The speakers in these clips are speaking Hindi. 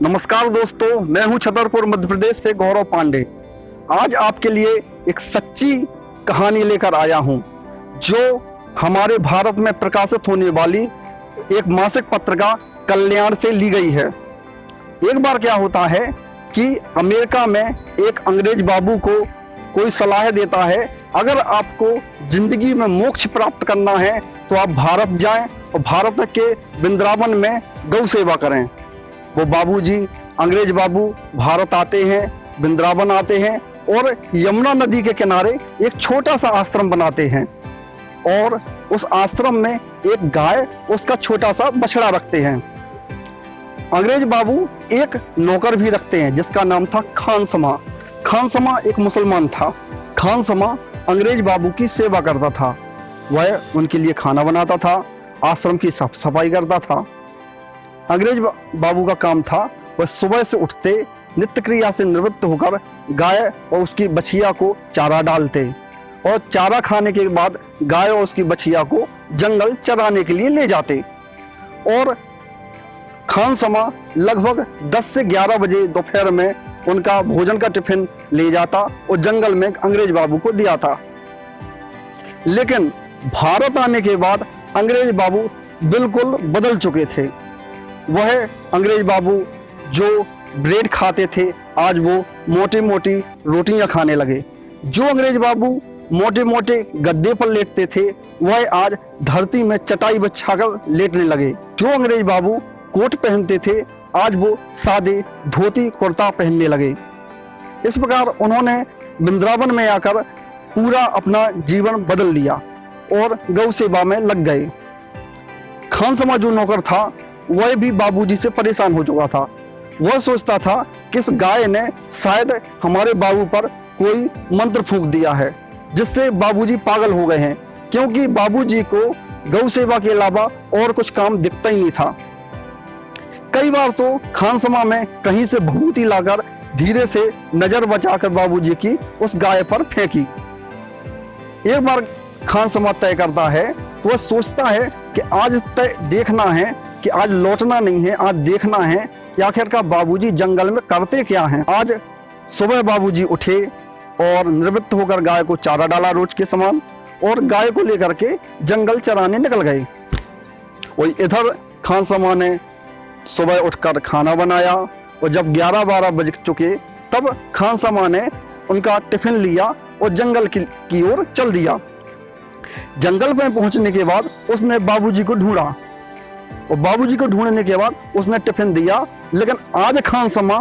नमस्कार दोस्तों, मैं हूं छतरपुर मध्य प्रदेश से गौरव पांडे। आज आपके लिए एक सच्ची कहानी लेकर आया हूं जो हमारे भारत में प्रकाशित होने वाली एक मासिक पत्रिका कल्याण से ली गई है। एक बार क्या होता है कि अमेरिका में एक अंग्रेज बाबू को कोई सलाह देता है, अगर आपको जिंदगी में मोक्ष प्राप्त करना है तो आप भारत जाएं और भारत के वृंदावन में गौ सेवा करें। वो बाबूजी, अंग्रेज बाबू भारत आते हैं, वृंदावन आते हैं और यमुना नदी के किनारे एक छोटा सा आश्रम बनाते हैं और उस आश्रम में एक गाय, उसका छोटा सा बछड़ा रखते हैं। अंग्रेज बाबू एक नौकर भी रखते हैं जिसका नाम था खानसमा। खानसमा एक मुसलमान था। खानसमा अंग्रेज बाबू की सेवा करता था। वह उनके लिए खाना बनाता था, आश्रम की साफ सफाई करता था। अंग्रेज बाबू का काम था, वह सुबह से उठते, नित्य क्रिया से निवृत्त होकर गाय और उसकी बछिया को चारा डालते और चारा खाने के बाद गाय और उसकी बछिया को जंगल चराने के लिए ले जाते। और खानसमा लगभग 10 से 11 बजे दोपहर में उनका भोजन का टिफिन ले जाता और जंगल में अंग्रेज बाबू को दिया था। लेकिन भारत आने के बाद अंग्रेज बाबू बिल्कुल बदल चुके थे। वह अंग्रेज बाबू जो ब्रेड खाते थे, आज वो मोटी मोटी रोटियां खाने लगे। जो अंग्रेज बाबू मोटे मोटे गद्दे पर लेटते थे, वह आज धरती में चटाई बिछाकर लेटने लगे। जो अंग्रेज बाबू कोट पहनते थे, आज वो सादे धोती कुर्ता पहनने लगे। इस प्रकार उन्होंने वृंदावन में आकर पूरा अपना जीवन बदल लिया और गौ सेवा में लग गए। खानसमा जो नौकर था, वह भी बाबूजी से परेशान हो चुका था। वह सोचता था कि इस गाय ने शायद हमारे बाबू पर कोई मंत्र फूंक दिया है जिससे बाबूजी पागल हो गए हैं, क्योंकि बाबूजी को गौ सेवा के अलावा और कुछ काम दिखता ही नहीं था। कई बार तो खानसमा में कहीं से भभूति लाकर धीरे से नजर बचाकर बाबूजी की उस गाय पर फेंकी। एक बार खानसमा तय करता है, वह सोचता है कि आज तय देखना है कि आज लौटना नहीं है, आज देखना है कि आखिरकार बाबूजी जंगल में करते क्या हैं। आज सुबह बाबूजी उठे और निवृत्त होकर गाय को चारा डाला रोज के समान और गाय को लेकर के जंगल चराने निकल गए। और इधर खानसमा ने सुबह उठकर खाना बनाया और जब 11-12 बज चुके तब खानसमा ने उनका टिफिन लिया और जंगल की ओर चल दिया। जंगल में पहुंचने के बाद उसने बाबूजी को ढूंढा और बाबूजी को ढूंढने के बाद उसने टिफिन दिया, लेकिन आज खानसमा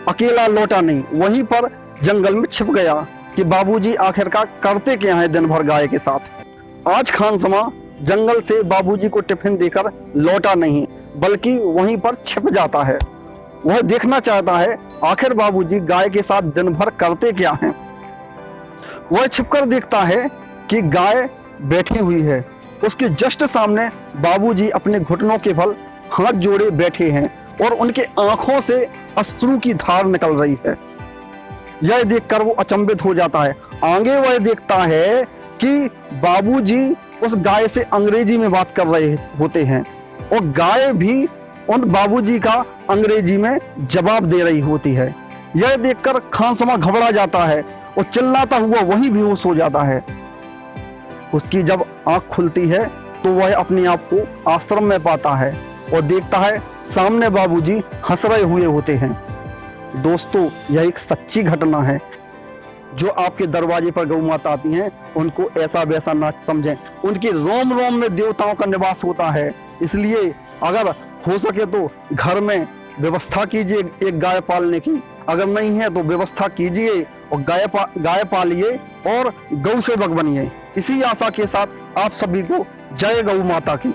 अकेला लौटा नहीं, वहीं पर जंगल में छिप गया कि बाबूजी आखिरकार करते क्या हैं दिन भर गाय के साथ। आज खानसमा जंगल से बाबूजी को टिफिन देकर लौटा नहीं, बल्कि वहीं पर छिप जाता है। वह देखना चाहता है आखिर बाबूजी गाय के साथ दिन भर करते क्या हैं। वह छिपकर देखता है कि गाय बैठी हुई है। उसके जस्ट सामने बाबूजी अपने घुटनों के बल हाथ जोड़े बैठे हैं और उनके आंखों से अश्रु की धार निकल रही है। यह देखकर वो अचंभित हो जाता है। आगे वह देखता है कि बाबूजी उस गाय से अंग्रेजी में बात कर रहे होते हैं और गाय भी उन बाबूजी का अंग्रेजी में जवाब दे रही होती है। यह देखकर खानसमा घबरा जाता है और चिल्लाता हुआ वहीं बेहोश हो जाता है। उसकी जब आंख खुलती है तो वह अपने आप को आश्रम में पाता है और देखता है सामने बाबूजी हंस रहे हुए होते हैं। दोस्तों, यह एक सच्ची घटना है। जो आपके दरवाजे पर गौ माता आती हैं, उनको ऐसा वैसा ना समझें। उनके रोम रोम में देवताओं का निवास होता है। इसलिए अगर हो सके तो घर में व्यवस्था कीजिए एक गाय पालने की, अगर नहीं है तो व्यवस्था कीजिए और गाय पालिए और गौ सेवक बनिए। इसी आशा के साथ आप सभी को जय गौ माता की।